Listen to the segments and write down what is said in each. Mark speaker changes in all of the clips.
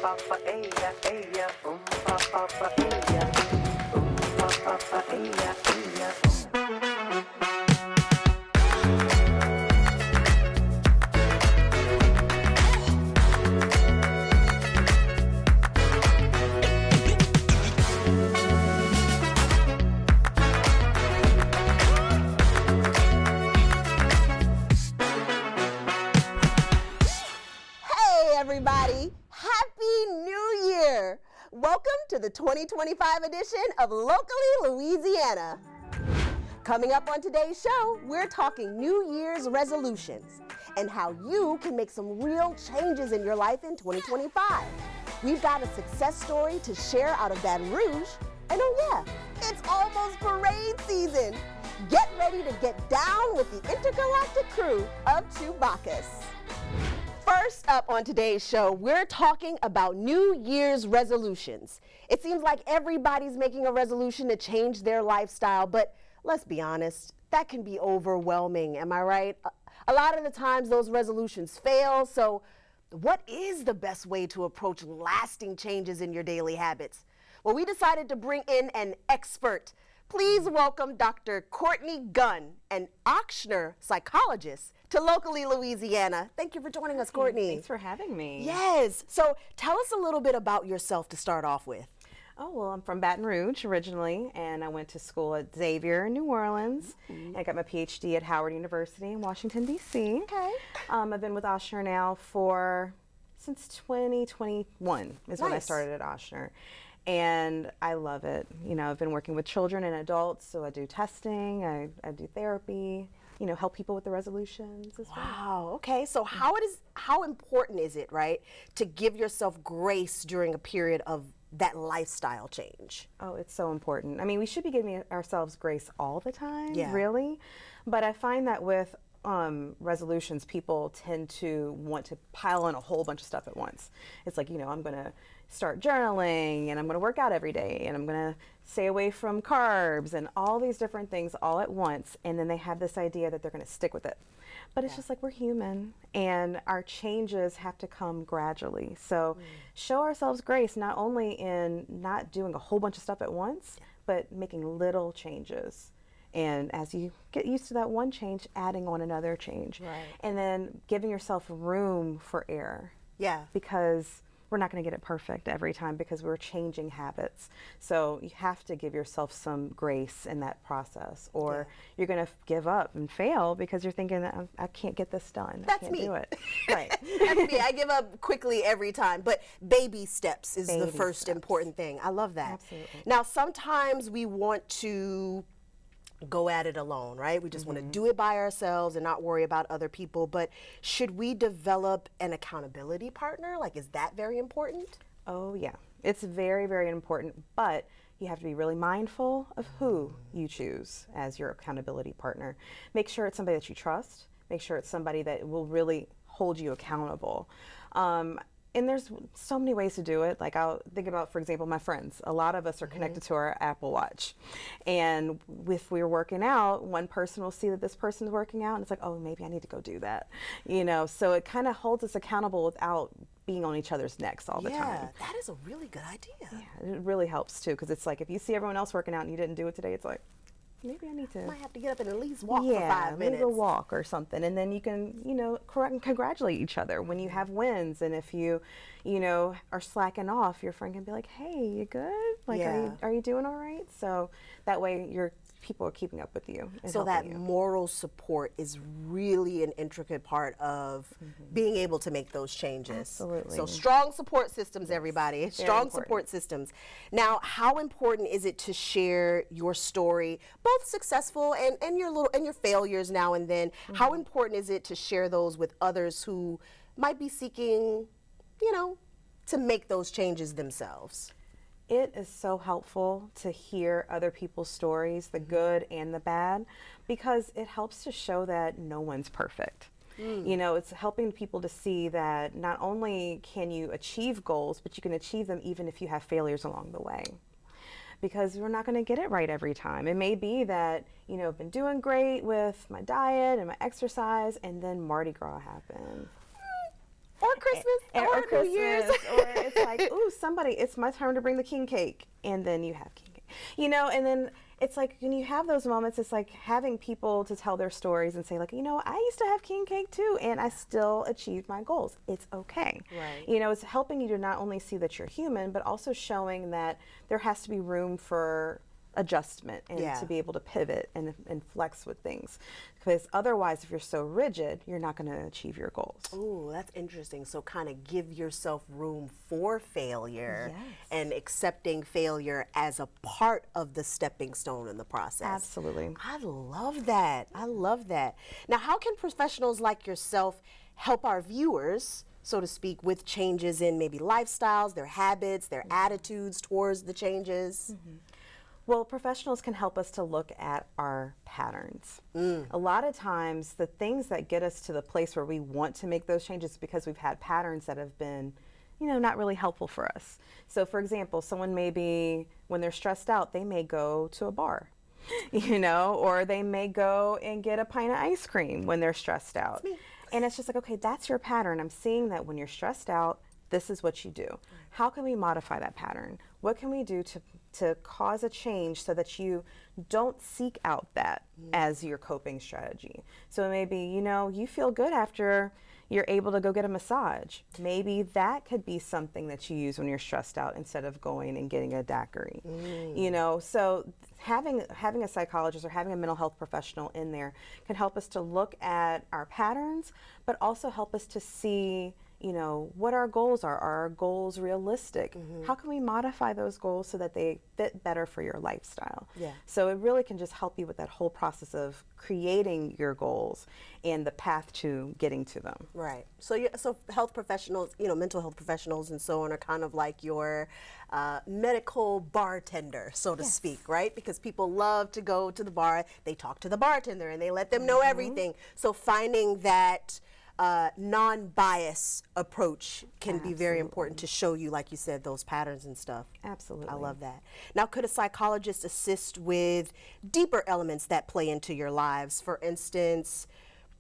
Speaker 1: pa pa ella, ella, pa pa pa ella, pa pa pa ella, ella.
Speaker 2: Everybody, Happy New Year! Welcome to the 2025 edition of Locally Louisiana. Coming up on today's show, we're talking New Year's resolutions and how you can make some real changes in your life in 2025. We've got a success story to share out of Baton Rouge, and oh yeah, it's almost parade season. Get ready to get down with the intergalactic crew of Chewbacchus. First up on today's show, we're talking about New Year's resolutions. It seems like everybody's making a resolution to change their lifestyle, but let's be honest, that can be overwhelming, am I right? A lot of the times those resolutions fail, so what is the best way to approach lasting changes in your daily habits? Well, we decided to bring in an expert. Please welcome Dr. Courtney Gunn, an Ochsner psychologist, to Locally Louisiana. Thank you for joining us, Courtney.
Speaker 3: Thanks for having me.
Speaker 2: Yes. So tell us a little bit about yourself to start off with.
Speaker 3: Oh, well, I'm from Baton Rouge originally, and I went to school at Xavier in New Orleans. And I got my PhD at Howard University in Washington, D.C.
Speaker 2: Okay.
Speaker 3: I've been with Ochsner now since 2021 is when I started at Ochsner. And I love it. You know, I've been working with children and adults, so I do testing, I do therapy, you know, help people with the resolutions as well.
Speaker 2: Wow, okay. So how important is it, right, to give yourself grace during a period of that lifestyle change?
Speaker 3: Oh, it's so important. I mean, we should be giving ourselves grace all the time, really. But I find that with resolutions, people tend to want to pile on a whole bunch of stuff at once. It's like, you know, I'm going to start journaling, and I'm going to work out every day, and I'm going to stay away from carbs, and all these different things all at once, and then they have this idea that they're going to stick with it. But it's just like, we're human, and our changes have to come gradually. So show ourselves grace, not only in not doing a whole bunch of stuff at once, but making little changes. And as you get used to that one change, adding on another change.
Speaker 2: Right.
Speaker 3: And then giving yourself room for error.
Speaker 2: Yeah.
Speaker 3: Because we're not going to get it perfect every time, because we're changing habits. So you have to give yourself some grace in that process, or you're going to give up and fail because you're thinking that I can't get this done.
Speaker 2: That's
Speaker 3: I can't
Speaker 2: me.
Speaker 3: do it. Right.
Speaker 2: That's me. I give up quickly every time, but baby steps is the first important thing. I love that.
Speaker 3: Absolutely.
Speaker 2: Now, sometimes we want to go at it alone, right? We just want to do it by ourselves and not worry about other people. But should we develop an accountability partner? Like, is that very important?
Speaker 3: Oh, yeah. It's very, very important. But you have to be really mindful of who you choose as your accountability partner. Make sure it's somebody that you trust. Make sure it's somebody that will really hold you accountable. And there's so many ways to do it. Like, I'll think about, for example, my friends. A lot of us are connected to our Apple Watch. And if we're working out, one person will see that this person's working out, and it's like, oh, maybe I need to go do that. You know, so it kind of holds us accountable without being on each other's necks all the time.
Speaker 2: Yeah, that is a really good idea.
Speaker 3: Yeah, it really helps too, because it's like, if you see everyone else working out and you didn't do it today, it's like, maybe I need to.
Speaker 2: Might have to get up and at least walk for 5 minutes.
Speaker 3: Maybe a walk or something, and then you can, you know, congratulate each other when you have wins. And if you know, are slacking off, your friend can be like, "Hey, you good? Like, are you doing all right?" So that way, people are keeping up with you. And
Speaker 2: so that
Speaker 3: you.
Speaker 2: Moral support is really an intricate part of being able to make those changes.
Speaker 3: Absolutely.
Speaker 2: So strong support systems, everybody. Strong support systems. Now, how important is it to share your story, both successful and your failures now and then? How important is it to share those with others who might be seeking, you know, to make those changes themselves?
Speaker 3: It is so helpful to hear other people's stories, the good and the bad, because it helps to show that no one's perfect. You know, it's helping people to see that not only can you achieve goals, but you can achieve them even if you have failures along the way. Because we're not going to get it right every time. It may be that, you know, I've been doing great with my diet and my exercise, and then Mardi Gras happened.
Speaker 2: or Christmas, or New
Speaker 3: Christmas,
Speaker 2: Year's.
Speaker 3: or it's like, ooh, it's my turn to bring the king cake, and then you have king cake, and then it's like when you have those moments, it's like having people to tell their stories and say like, I used to have king cake too, and I still achieved my goals. It's okay.
Speaker 2: Right.
Speaker 3: It's helping you to not only see that you're human, but also showing that there has to be room for adjustment and to be able to pivot and flex with things, because otherwise if you're so rigid, you're not going to achieve your goals.
Speaker 2: Ooh, that's interesting. So kind of give yourself room for failure and accepting failure as a part of the stepping stone in the process.
Speaker 3: Absolutely.
Speaker 2: I love that. I love that. Now, how can professionals like yourself help our viewers, so to speak, with changes in maybe lifestyles, their habits, their attitudes towards the changes?
Speaker 3: Well, professionals can help us to look at our patterns. A lot of times, the things that get us to the place where we want to make those changes is because we've had patterns that have been, not really helpful for us. So, for example, someone maybe, when they're stressed out, they may go to a bar, or they may go and get a pint of ice cream when they're stressed out. And it's just like, okay, that's your pattern. I'm seeing that when you're stressed out, this is what you do. How can we modify that pattern? What can we do to cause a change so that you don't seek out that as your coping strategy? So maybe, you feel good after you're able to go get a massage. Maybe that could be something that you use when you're stressed out instead of going and getting a daiquiri. So having a psychologist or having a mental health professional in there can help us to look at our patterns, but also help us to see what our goals are. Are our goals realistic? How can we modify those goals so that they fit better for your lifestyle? So it really can just help you with that whole process of creating your goals and the path to getting to them.
Speaker 2: Right. So health professionals, mental health professionals and so on are kind of like your medical bartender, so to speak, right? Because people love to go to the bar, they talk to the bartender and they let them know everything. So finding that non-bias approach can be very important to show you, like you said, those patterns and stuff.
Speaker 3: Absolutely.
Speaker 2: I love that. Now, could a psychologist assist with deeper elements that play into your lives? For instance,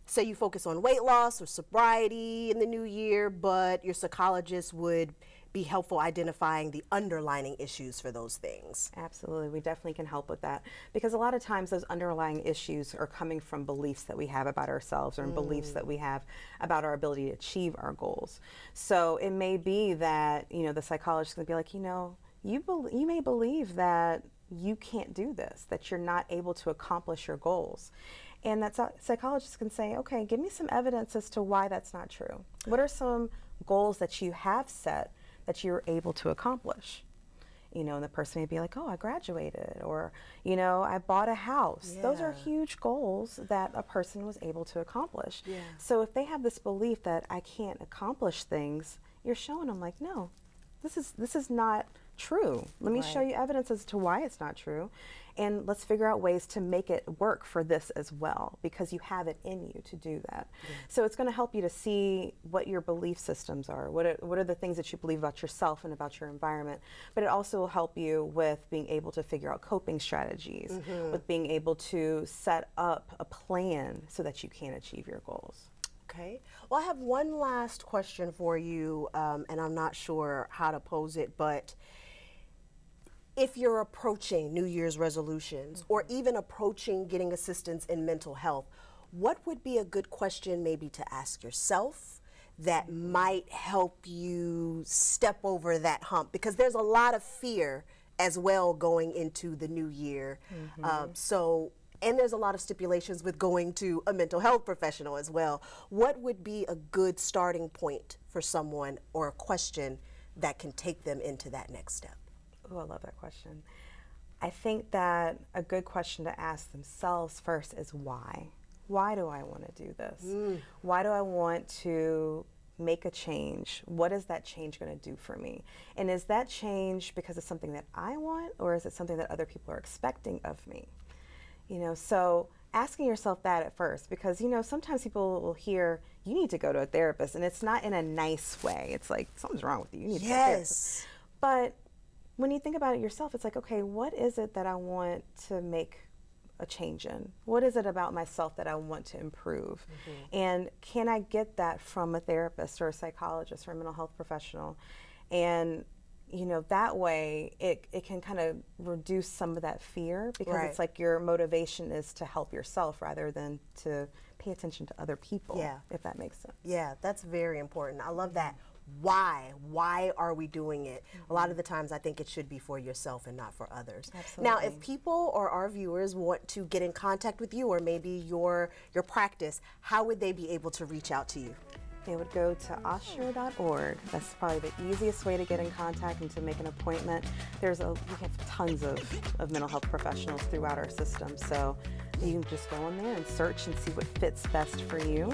Speaker 2: say you focus on weight loss or sobriety in the new year, but your psychologist would be helpful identifying the underlying issues for those things.
Speaker 3: Absolutely, we definitely can help with that, because a lot of times those underlying issues are coming from beliefs that we have about ourselves or beliefs that we have about our ability to achieve our goals. So it may be that, the psychologist is going to be like, you may believe that you can't do this, that you're not able to accomplish your goals. And that psychologist can say, okay, give me some evidence as to why that's not true. What are some goals that you have set that you're able to accomplish? And the person may be like, oh, I graduated, or, I bought a house. Those are huge goals that a person was able to accomplish. So if they have this belief that I can't accomplish things, you're showing them like, no, this is not true. Let me show you evidence as to why it's not true. And let's figure out ways to make it work for this as well, because you have it in you to do that. So it's going to help you to see what your belief systems are, what are the things that you believe about yourself and about your environment. But it also will help you with being able to figure out coping strategies, with being able to set up a plan so that you can achieve your goals.
Speaker 2: Okay. Well, I have one last question for you, and I'm not sure how to pose it, but if you're approaching New Year's resolutions or even approaching getting assistance in mental health, what would be a good question maybe to ask yourself that might help you step over that hump? Because there's a lot of fear as well going into the new year. And there's a lot of stipulations with going to a mental health professional as well. What would be a good starting point for someone, or a question that can take them into that next step?
Speaker 3: Oh, I love that question. I think that a good question to ask themselves first is why? Why do I want to do this? Why do I want to make a change? What is that change going to do for me? And is that change because it's something that I want, or is it something that other people are expecting of me? So asking yourself that at first, because, sometimes people will hear, you need to go to a therapist, and it's not in a nice way. It's like, something's wrong with you. You need to go to a therapist. But when you think about it yourself, it's like, okay, what is it that I want to make a change in? What is it about myself that I want to improve? And can I get that from a therapist or a psychologist or a mental health professional? And that way it can kind of reduce some of that fear, because it's like your motivation is to help yourself rather than to pay attention to other people, if that makes sense.
Speaker 2: Yeah, that's very important. I love that. Why are we doing it? A lot of the times I think it should be for yourself and not for others.
Speaker 3: Absolutely.
Speaker 2: Now, if people or our viewers want to get in contact with you, or maybe your practice, how would they be able to reach out to you?
Speaker 3: They would go to osher.org. That's probably the easiest way to get in contact and to make an appointment. We have tons of mental health professionals throughout our system, so you can just go in there and search and see what fits best for you,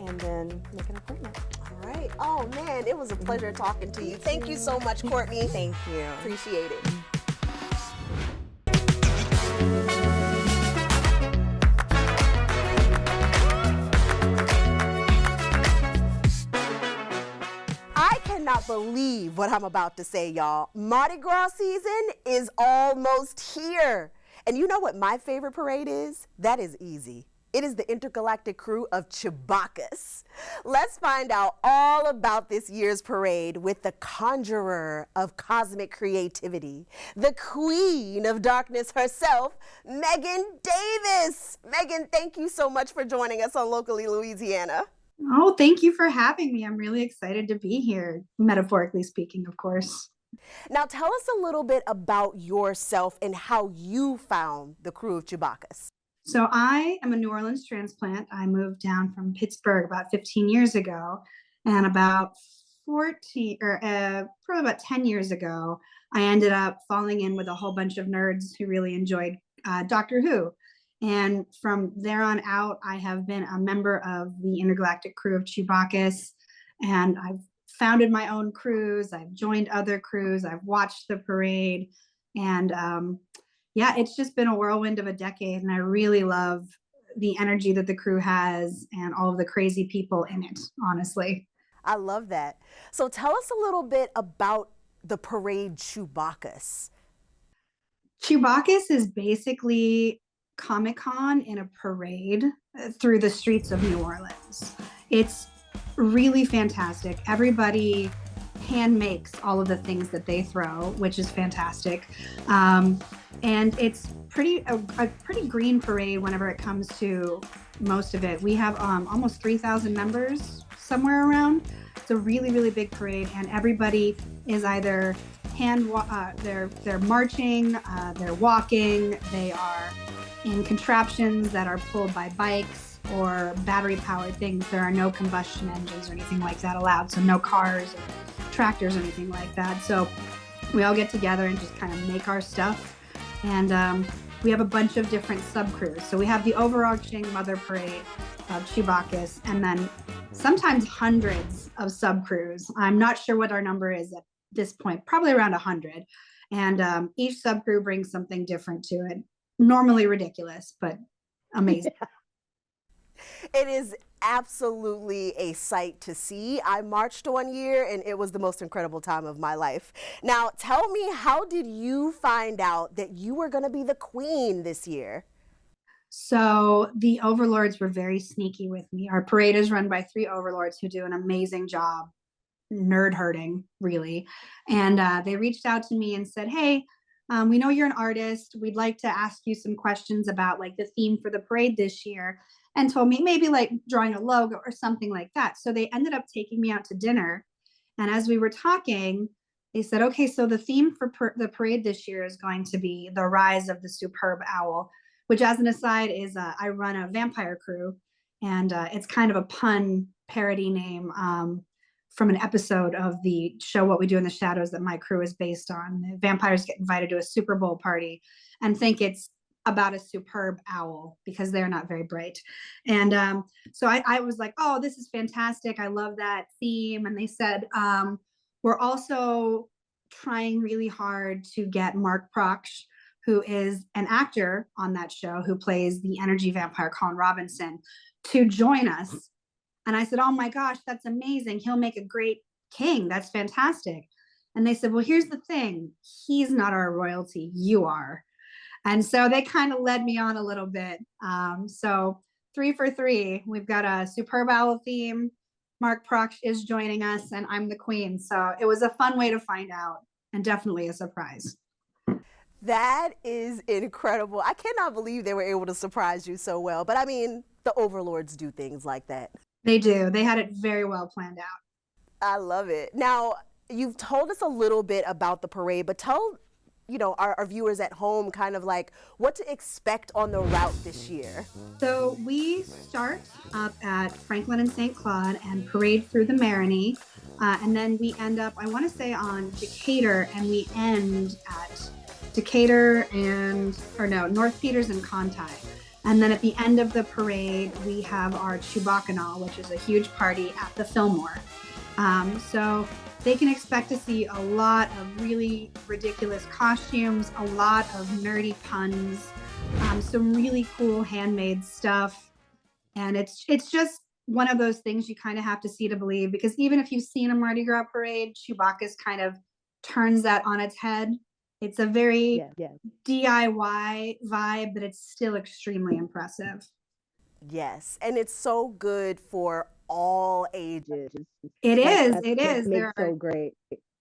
Speaker 3: and then make an appointment.
Speaker 2: All right. Oh man, it was a pleasure talking to you. Thank you so much, Courtney.
Speaker 3: Thank you.
Speaker 2: Appreciate it. I cannot believe what I'm about to say, y'all. Mardi Gras season is almost here. And you know what my favorite parade is? That is easy. It is the intergalactic crew of Chewbacchus. Let's find out all about this year's parade with the conjurer of cosmic creativity, the queen of darkness herself, Megan Davis. Megan, thank you so much for joining us on Locally Louisiana.
Speaker 4: Oh, thank you for having me. I'm really excited to be here, metaphorically speaking, of course.
Speaker 2: Now tell us a little bit about yourself and how you found the crew of Chewbacchus.
Speaker 4: So I am a New Orleans transplant. I moved down from Pittsburgh about 15 years ago, and about 14 or probably about 10 years ago, I ended up falling in with a whole bunch of nerds who really enjoyed Doctor Who. And from there on out, I have been a member of the intergalactic crew of Chewbacchus, and I've founded my own crews. I've joined other crews. I've watched the parade, and yeah, it's just been a whirlwind of a decade, and I really love the energy that the crew has and all of the crazy people in it, honestly.
Speaker 2: I love that. So tell us a little bit about the parade Chewbacchus.
Speaker 4: Chewbacchus is basically Comic-Con in a parade through the streets of New Orleans. It's really fantastic. Everybody hand makes all of the things that they throw, which is fantastic. And it's a pretty green parade whenever it comes to most of it. We have almost 3,000 members somewhere around. It's a really, really big parade, and everybody is either they're marching, they're walking, they are in contraptions that are pulled by bikes or battery powered things. There are no combustion engines or anything like that allowed, so no cars or tractors or anything like that. So we all get together and just kind of make our stuff. And we have a bunch of different sub crews. So we have the overarching mother parade of Chewbacchus, and then sometimes hundreds of sub crews. I'm not sure what our number is at this point, probably around 100. And each sub crew brings something different to it. Normally ridiculous, but amazing.
Speaker 2: It is absolutely a sight to see. I marched one year and it was the most incredible time of my life. Now, tell me, how did you find out that you were going to be the queen this year?
Speaker 4: So the overlords were very sneaky with me. Our parade is run by 3 overlords who do an amazing job, nerd herding, really. And they reached out to me and said, hey, we know you're an artist. We'd like to ask you some questions about like the theme for the parade this year, and told me maybe like drawing a logo or something like that. So they ended up taking me out to dinner. And as we were talking, they said, okay, so the theme for the parade this year is going to be the rise of the superb owl, which, as an aside, is I run a vampire crew, and it's kind of a pun parody name from an episode of the show What We Do in the Shadows that my crew is based on. The vampires get invited to a Super Bowl party and think it's about a superb owl because they're not very bright. And so I was like, oh, this is fantastic. I love that theme. And they said, we're also trying really hard to get Mark Proksch, who is an actor on that show who plays the energy vampire Colin Robinson, to join us. And I said, oh my gosh, that's amazing. He'll make a great king. That's fantastic. And they said, well, here's the thing. He's not our royalty. You are. And so they kind of led me on a little bit. So 3 for 3. We've got a Superb Owl theme. Mark Proch is joining us, and I'm the queen. So it was a fun way to find out, and definitely a surprise.
Speaker 2: That is incredible. I cannot believe they were able to surprise you so well. But I mean, the overlords do things like that.
Speaker 4: They do. They had it very well planned out.
Speaker 2: I love it. Now, you've told us a little bit about the parade, but tell our viewers at home kind of like what to expect on the route this year.
Speaker 4: So we start up at Franklin and St. Claude and parade through the Marigny. And then we end up, I want to say, on Decatur, and we end at Decatur North Peters and Conti. And then at the end of the parade, we have our Chewbaccanal, which is a huge party at the Fillmore. So they can expect to see a lot of really ridiculous costumes, a lot of nerdy puns, some really cool handmade stuff. And it's just one of those things you kind of have to see to believe, because even if you've seen a Mardi Gras parade, Chewbacca's kind of turns that on its head. It's a very DIY vibe, but it's still extremely impressive.
Speaker 2: Yes, and it's so good for all ages.
Speaker 4: It is.
Speaker 2: There are so great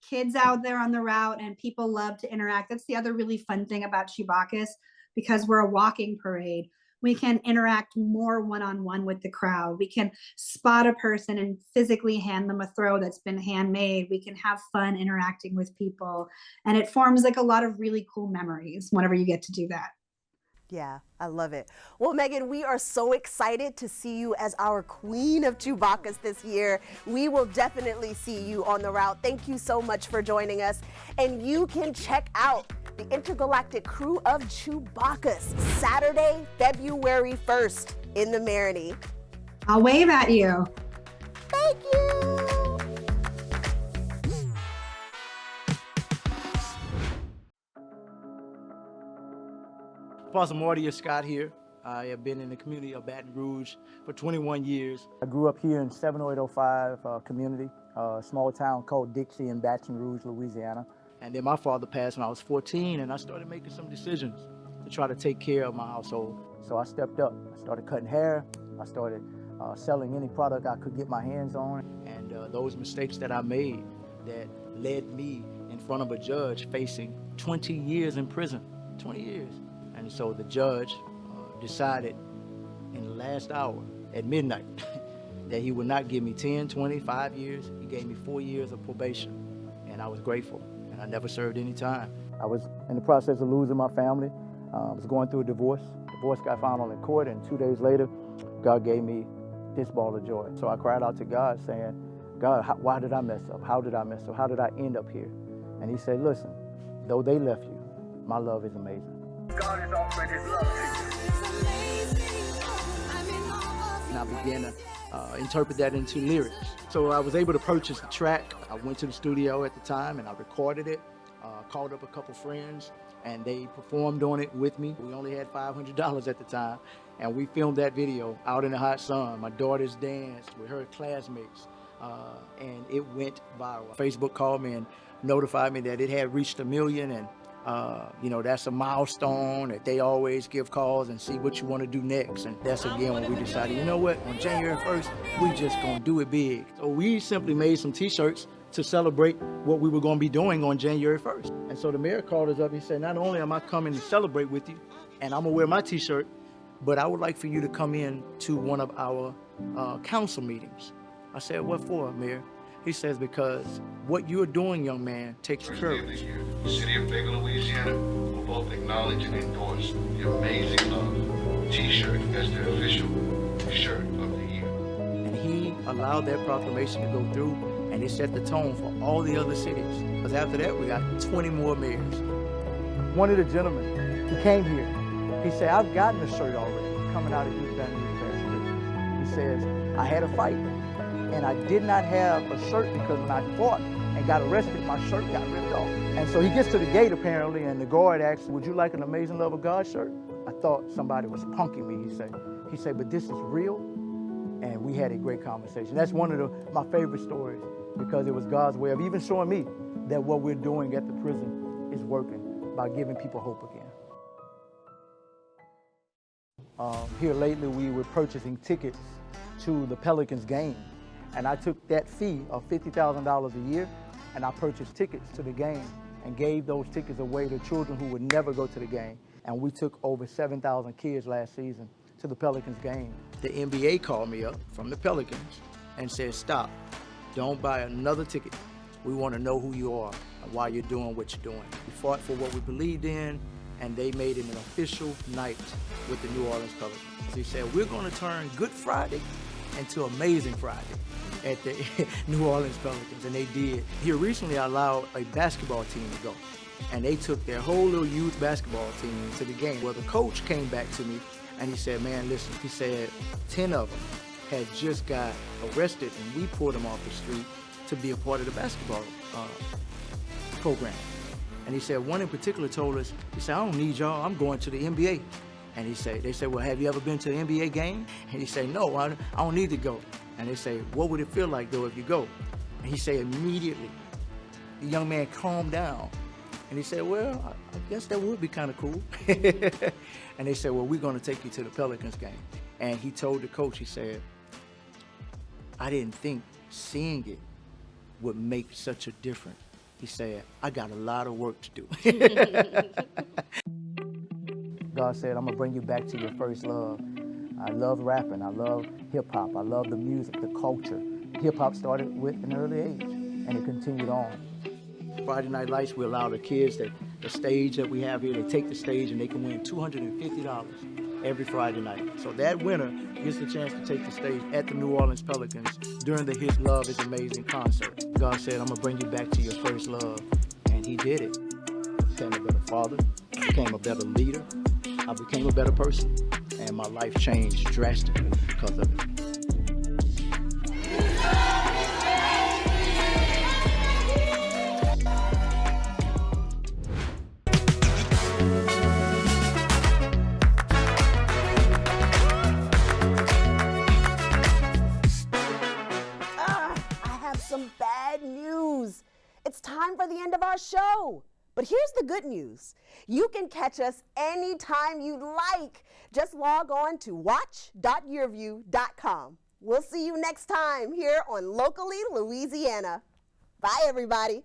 Speaker 4: kids out there on the route, and people love to interact. That's the other really fun thing about Chewbacca's, because we're a walking parade. We can interact more one-on-one with the crowd. We can spot a person and physically hand them a throw that's been handmade. We can have fun interacting with people. And it forms like a lot of really cool memories whenever you get to do that.
Speaker 2: Yeah, I love it. Well, Megan, we are so excited to see you as our Queen of Chewbacchus this year. We will definitely see you on the route. Thank you so much for joining us. And you can check out the Intergalactic Crew of Chewbacchus Saturday, February 1st in the Marigny.
Speaker 4: I'll wave at you.
Speaker 2: Thank you.
Speaker 5: Pastor Marty Scott here. I have been in the community of Baton Rouge for 21 years. I grew up here in 70805 community, a small town called Dixie in Baton Rouge, Louisiana. And then my father passed when I was 14, and I started making some decisions to try to take care of my household. So I stepped up. I started cutting hair. I started selling any product I could get my hands on. And those mistakes that I made that led me in front of a judge facing 20 years in prison, 20 years. And so the judge decided in the last hour at midnight that he would not give me 10, 20, 5 years. He gave me 4 years of probation, and I was grateful, and I never served any time. I was in the process of losing my family. I was going through a divorce. Divorce got filed in court, and 2 days later, God gave me this ball of joy. So I cried out to God saying, God, why did I mess up? How did I mess up? How did I end up here? And he said, listen, though they left you, my love is amazing.
Speaker 1: God is offering his love to you.
Speaker 5: And I began to interpret that into lyrics. So I was able to purchase the track. I went to the studio at the time and I recorded it, called up a couple friends, and they performed on it with me. We only had $500 at the time, and we filmed that video out in the hot sun. My daughters danced with her classmates, and it went viral. Facebook called me and notified me that it had reached 1 million, and that's a milestone that they always give calls and see what you want to do next. And that's again when we decided, you know what, on January 1st, we just gonna do it big. So we simply made some t-shirts to celebrate what we were gonna be doing on January 1st. And so the mayor called us up, he said, not only am I coming to celebrate with you, and I'm gonna wear my t-shirt, but I would like for you to come in to one of our council meetings. I said, what for, Mayor? He says, because what you're doing, young man, takes courage.
Speaker 6: The city of Locally Louisiana will both acknowledge and endorse the Amazing Love t-shirt as the official shirt of the year.
Speaker 5: And he allowed that proclamation to go through, and it set the tone for all the other cities. Because after that, we got 20 more mayors. One of the gentlemen, he came here. He said, I've gotten a shirt already coming out of East Baton Rouge. He says, I had a fight. And I did not have a shirt because when I fought and got arrested, my shirt got ripped off. And so he gets to the gate apparently, and the guard asks, would you like an Amazing Love of God shirt? I thought somebody was punking me, he said, but this is real. And we had a great conversation. That's one of my favorite stories, because it was God's way of even showing me that what we're doing at the prison is working by giving people hope again. Here lately, we were purchasing tickets to the Pelicans game. And I took that fee of $50,000 a year, and I purchased tickets to the game and gave those tickets away to children who would never go to the game. And we took over 7,000 kids last season to the Pelicans game. The NBA called me up from the Pelicans and said, stop, don't buy another ticket. We want to know who you are and why you're doing what you're doing. We fought for what we believed in, and they made it an official night with the New Orleans Pelicans. He said, we're going to turn Good Friday into Amazing Friday at the New Orleans Pelicans, and they did. Here recently, I allowed a basketball team to go, and they took their whole little youth basketball team to the game. Well, the coach came back to me, and he said, man, listen, he said 10 of them had just got arrested, and we pulled them off the street to be a part of the basketball program. And he said, one in particular told us, he said, I don't need y'all, I'm going to the NBA. And they said, well, have you ever been to an NBA game? And he said, no, I don't need to go. And they say, what would it feel like, though, if you go? And he said, immediately, the young man calmed down. And he said, well, I guess that would be kind of cool. And they said, well, we're going to take you to the Pelicans game. And he told the coach, he said, I didn't think seeing it would make such a difference. He said, I got a lot of work to do. God said, I'm going to bring you back to your first love. I love rapping. I love hip-hop. I love the music, the culture. Hip-hop started with an early age, and it continued on. Friday Night Lights, we allow the kids that the stage that we have here, they take the stage and they can win $250 every Friday night. So that winner gets the chance to take the stage at the New Orleans Pelicans during the His Love is Amazing concert. God said, I'm going to bring you back to your first love. And he did it. I became a better father. I became a better leader. I became a better person. And my life changed drastically because of it.
Speaker 2: Some bad news. It's time for the end of our show. But here's the good news. You can catch us anytime you like. Just log on to watch.yourview.com. We'll see you next time here on Locally Louisiana. Bye, everybody.